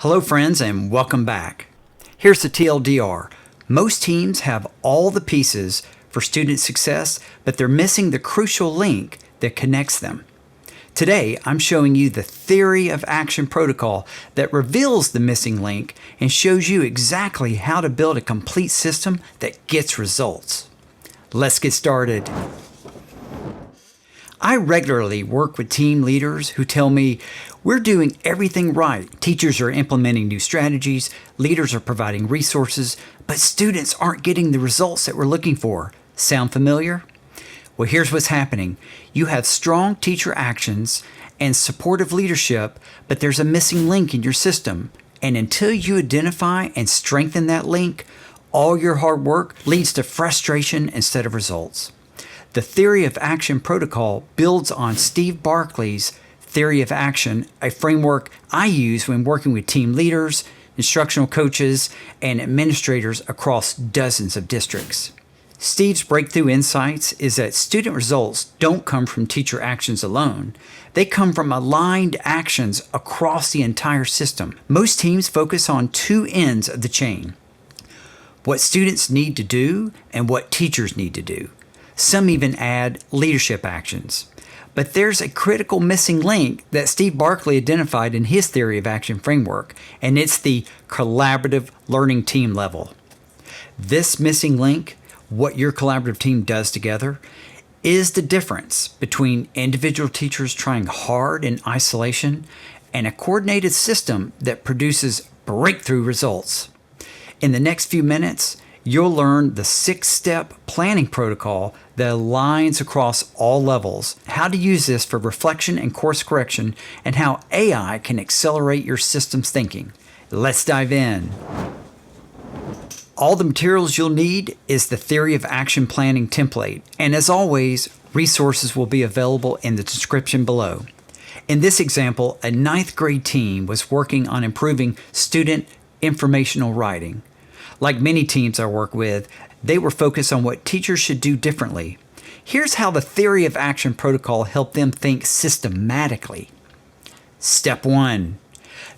Hello friends and welcome back. Here's the TLDR. Most teams have all the pieces for student success, but they're missing the crucial link that connects them. Today, I'm showing you the theory of action protocol that reveals the missing link and shows you exactly how to build a complete system that gets results. Let's get started. I regularly work with team leaders who tell me, we're doing everything right. Teachers are implementing new strategies, leaders are providing resources, but students aren't getting the results that we're looking for. Sound familiar? Well, here's what's happening. You have strong teacher actions and supportive leadership, but there's a missing link in your system. And until you identify and strengthen that link, all your hard work leads to frustration instead of results. The theory of action protocol builds on Steve Barclay's theory of action, a framework I use when working with team leaders, instructional coaches, and administrators across dozens of districts. Steve's breakthrough insights is that student results don't come from teacher actions alone. They come from aligned actions across the entire system. Most teams focus on two ends of the chain: what students need to do and what teachers need to do. Some even add leadership actions. But there's a critical missing link that Steve Barclay identified in his theory of action framework, and it's the collaborative learning team level. This missing link, what your collaborative team does together, is the difference between individual teachers trying hard in isolation and a coordinated system that produces breakthrough results. In the next few minutes, you'll learn the 6-step planning protocol that aligns across all levels, how to use this for reflection and course correction, and how AI can accelerate your system's thinking. Let's dive in. All the materials you'll need is the Theory of Action Planning template, and as always, resources will be available in the description below. In this example, a 9th grade team was working on improving student informational writing. Like many teams I work with, they were focused on what teachers should do differently. Here's how the Theory of Action protocol helped them think systematically. Step 1.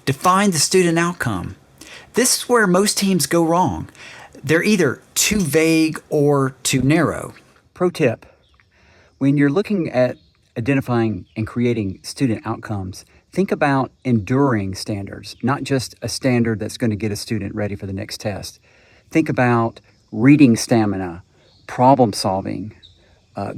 Define the student outcome. This is where most teams go wrong. They're either too vague or too narrow. Pro tip: when you're looking at identifying and creating student outcomes, think about enduring standards, not just a standard that's going to get a student ready for the next test. Think about reading stamina, problem solving,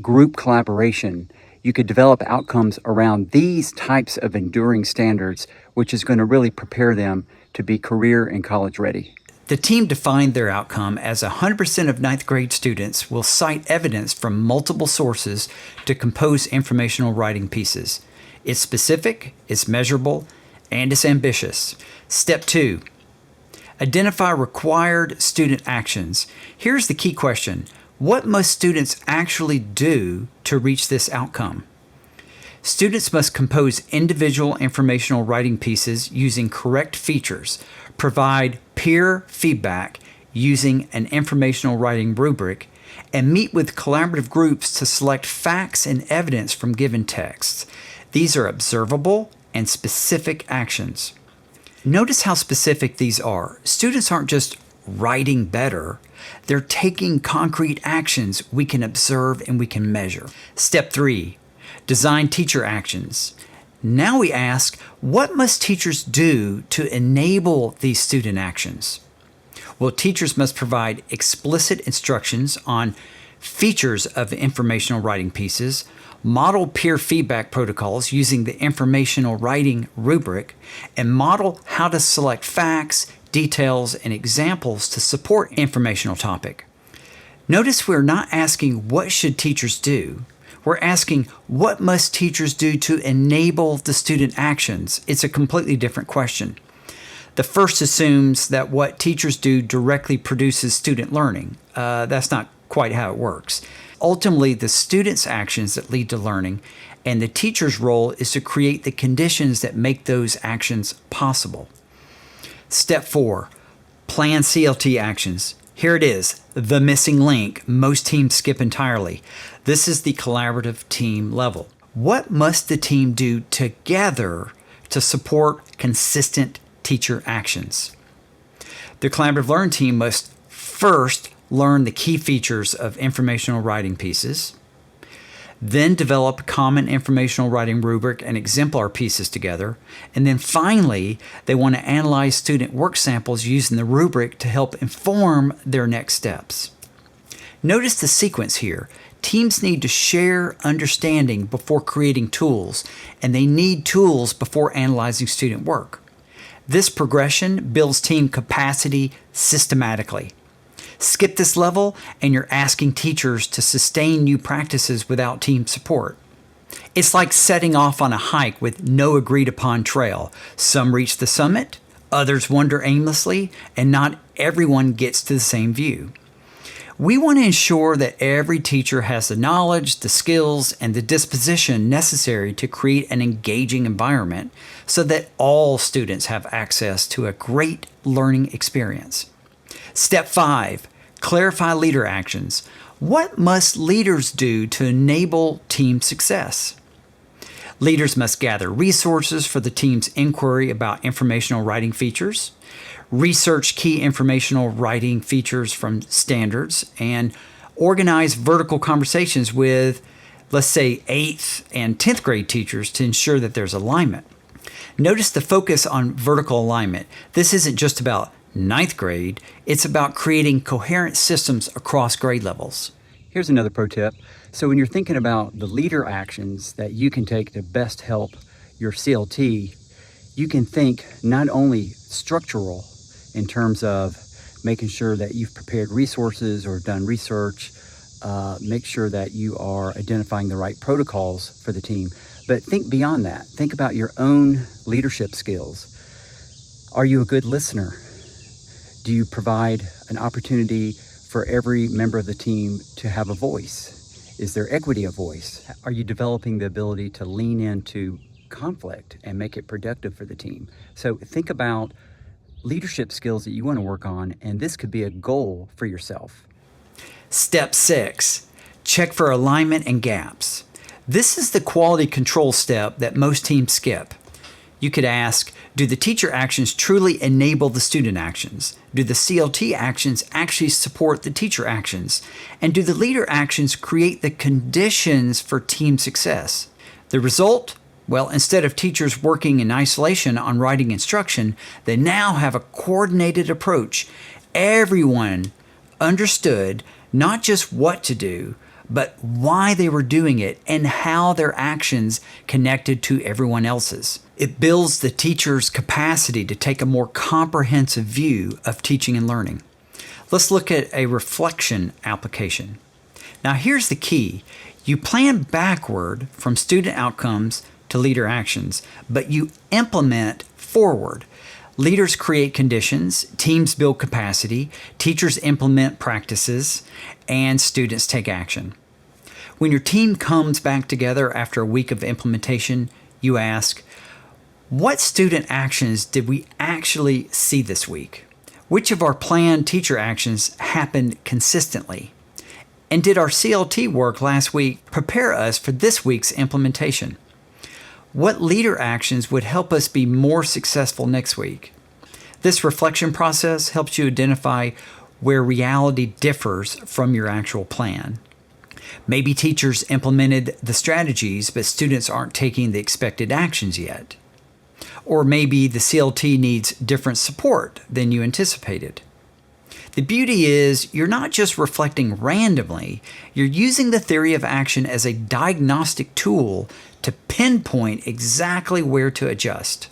group collaboration. You could develop outcomes around these types of enduring standards, which is going to really prepare them to be career and college ready. The team defined their outcome as 100% of 9th grade students will cite evidence from multiple sources to compose informational writing pieces. It's specific, it's measurable, and it's ambitious. Step 2. Identify required student actions. Here's the key question: what must students actually do to reach this outcome? Students must compose individual informational writing pieces using correct features, provide peer feedback using an informational writing rubric, and meet with collaborative groups to select facts and evidence from given texts. These are observable and specific actions. Notice how specific these are. Students aren't just writing better, they're taking concrete actions we can observe and we can measure. Step 3. Design teacher actions. Now we ask, what must teachers do to enable these student actions? Well, teachers must provide explicit instructions on features of informational writing pieces, model peer feedback protocols using the informational writing rubric, and model how to select facts, details, and examples to support informational topic. Notice we're not asking what should teachers do. We're asking what must teachers do to enable the student actions. It's a completely different question. The first assumes that what teachers do directly produces student learning. That's not quite how it works. Ultimately, the student's actions that lead to learning, and the teacher's role is to create the conditions that make those actions possible. Step 4, plan CLT actions. Here it is, the missing link most teams skip entirely. This is the collaborative team level. What must the team do together to support consistent teacher actions. The Collaborative Learn team must first learn the key features of informational writing pieces, then develop common informational writing rubric and exemplar pieces together, and then finally, they want to analyze student work samples using the rubric to help inform their next steps. Notice the sequence here. Teams need to share understanding before creating tools, and they need tools before analyzing student work. This progression builds team capacity systematically. Skip this level, and you're asking teachers to sustain new practices without team support. It's like setting off on a hike with no agreed-upon trail. Some reach the summit, others wander aimlessly, and not everyone gets to the same view. We want to ensure that every teacher has the knowledge, the skills, and the disposition necessary to create an engaging environment so that all students have access to a great learning experience. Step 5, clarify leader actions. What must leaders do to enable team success? Leaders must gather resources for the team's inquiry about informational writing features, research key informational writing features from standards, and organize vertical conversations with, let's say, 8th and 10th grade teachers to ensure that there's alignment. Notice the focus on vertical alignment. This isn't just about 9th grade, it's about creating coherent systems across grade levels. Here's another pro tip. So when you're thinking about the leader actions that you can take to best help your CLT, you can think not only structural in terms of making sure that you've prepared resources or done research, make sure that you are identifying the right protocols for the team, but think beyond that. Think about your own leadership skills. Are you a good listener? Do you provide an opportunity for every member of the team to have a voice? Is there equity of voice? Are you developing the ability to lean into conflict and make it productive for the team? So think about leadership skills that you want to work on, and this could be a goal for yourself. Step 6, check for alignment and gaps. This is the quality control step that most teams skip. You could ask, do the teacher actions truly enable the student actions? Do the CLT actions actually support the teacher actions? And do the leader actions create the conditions for team success? The result? Well, instead of teachers working in isolation on writing instruction, they now have a coordinated approach. Everyone understood not just what to do, but why they were doing it and how their actions connected to everyone else's. It builds the teacher's capacity to take a more comprehensive view of teaching and learning. Let's look at a reflection application. Now here's the key. You plan backward from student outcomes to leader actions, but you implement forward. Leaders create conditions, teams build capacity, teachers implement practices, and students take action. When your team comes back together after a week of implementation, you ask, what student actions did we actually see this week? Which of our planned teacher actions happened consistently? And did our CLT work last week prepare us for this week's implementation? What leader actions would help us be more successful next week? This reflection process helps you identify where reality differs from your actual plan. Maybe teachers implemented the strategies, but students aren't taking the expected actions yet. Or maybe the CLT needs different support than you anticipated. The beauty is you're not just reflecting randomly, you're using the theory of action as a diagnostic tool to pinpoint exactly where to adjust.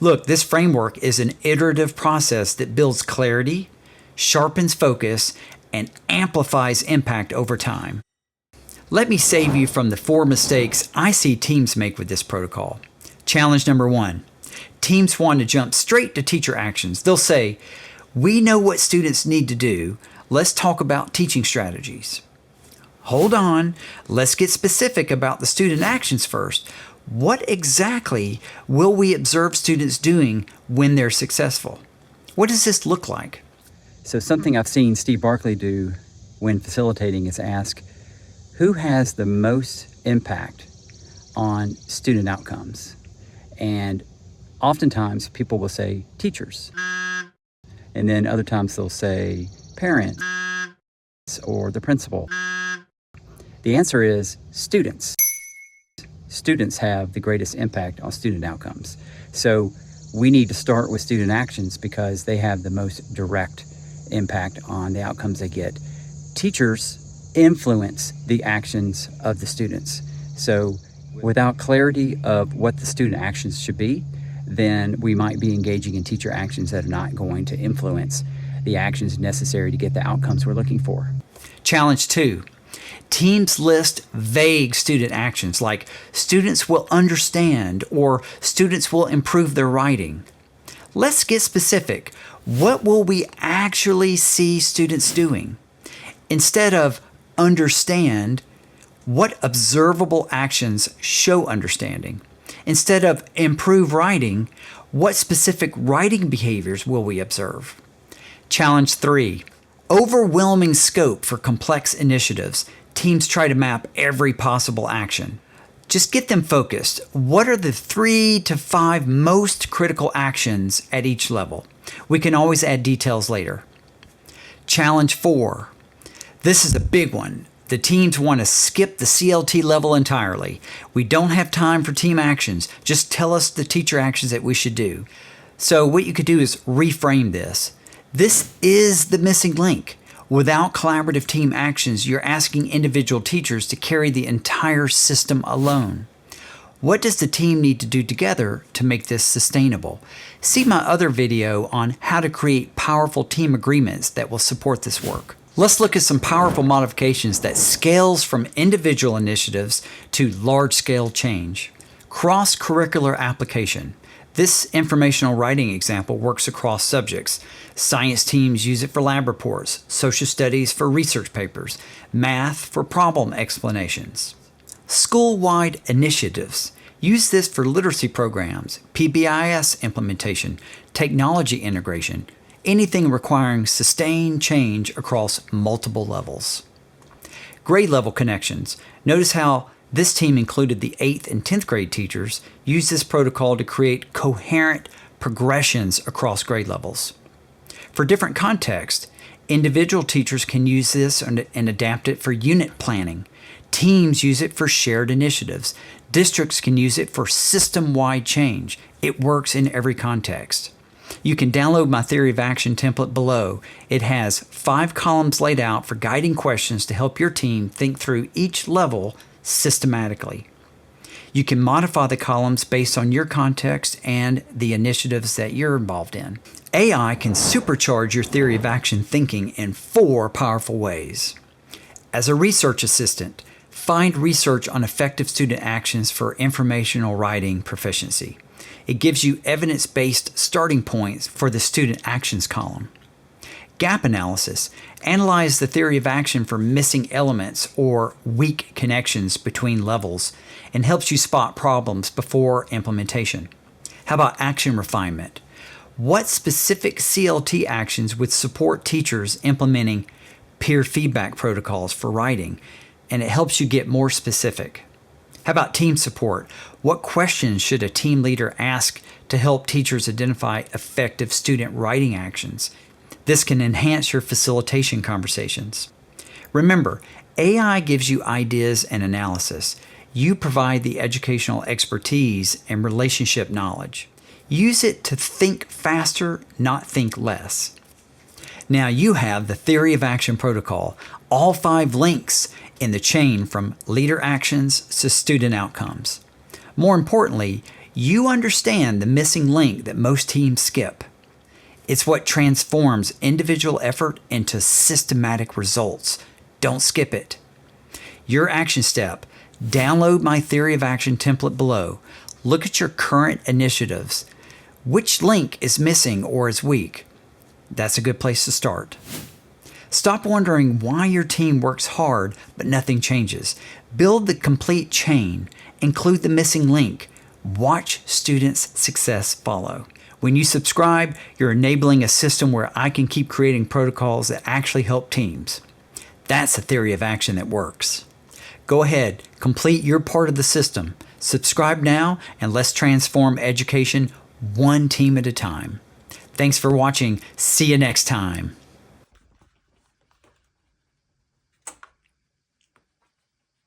Look, this framework is an iterative process that builds clarity, sharpens focus, and amplifies impact over time. Let me save you from the 4 mistakes I see teams make with this protocol. Challenge number 1. Teams want to jump straight to teacher actions. They'll say, we know what students need to do. Let's talk about teaching strategies. Hold on. Let's get specific about the student actions first. What exactly will we observe students doing when they're successful? What does this look like? So something I've seen Steve Barkley do when facilitating is ask, who has the most impact on student outcomes? And Oftentimes, people will say teachers, and then other times they'll say parents or the principal. The answer is students. Students have the greatest impact on student outcomes. So we need to start with student actions because they have the most direct impact on the outcomes they get. Teachers influence the actions of the students. So without clarity of what the student actions should be, then we might be engaging in teacher actions that are not going to influence the actions necessary to get the outcomes we're looking for. Challenge 2. Teams list vague student actions like students will understand or students will improve their writing. Let's get specific. What will we actually see students doing? Instead of understand, what observable actions show understanding? Instead of improve writing, what specific writing behaviors will we observe? Challenge 3. Overwhelming scope for complex initiatives. Teams try to map every possible action. Just get them focused. What are the 3 to 5 most critical actions at each level? We can always add details later. Challenge 4. This is a big one. The teams want to skip the CLT level entirely. We don't have time for team actions. Just tell us the teacher actions that we should do. So what you could do is reframe this. This is the missing link. Without collaborative team actions, you're asking individual teachers to carry the entire system alone. What does the team need to do together to make this sustainable? See my other video on how to create powerful team agreements that will support this work. Let's look at some powerful modifications that scales from individual initiatives to large-scale change. Cross-curricular application. This informational writing example works across subjects. Science teams use it for lab reports, social studies for research papers, math for problem explanations. School-wide initiatives. Use this for literacy programs, PBIS implementation, technology integration, anything requiring sustained change across multiple levels. Grade level connections. Notice how this team included the 8th and 10th grade teachers, used this protocol to create coherent progressions across grade levels. For different contexts, individual teachers can use this and adapt it for unit planning. Teams use it for shared initiatives. Districts can use it for system-wide change. It works in every context. You can download my Theory of Action template below. It has 5 columns laid out for guiding questions to help your team think through each level systematically. You can modify the columns based on your context and the initiatives that you're involved in. AI can supercharge your theory of action thinking in 4 powerful ways. As a research assistant, find research on effective student actions for informational writing proficiency. It gives you evidence-based starting points for the student actions column. Gap analysis. Analyze the theory of action for missing elements or weak connections between levels and helps you spot problems before implementation. How about action refinement? What specific CLT actions would support teachers implementing peer feedback protocols for writing? And it helps you get more specific. How about team support? What questions should a team leader ask to help teachers identify effective student writing actions? This can enhance your facilitation conversations. Remember, AI gives you ideas and analysis. You provide the educational expertise and relationship knowledge. Use it to think faster, not think less. Now you have the Theory of Action protocol, all 5 links in the chain from leader actions to student outcomes. More importantly, you understand the missing link that most teams skip. It's what transforms individual effort into systematic results. Don't skip it. Your action step. Download my Theory of Action template below. Look at your current initiatives. Which link is missing or is weak? That's a good place to start. Stop wondering why your team works hard but nothing changes. Build the complete chain. Include the missing link. Watch students' success follow. When you subscribe, you're enabling a system where I can keep creating protocols that actually help teams. That's a theory of action that works. Go ahead, complete your part of the system. Subscribe now, and let's transform education one team at a time. Thanks for watching. See you next time.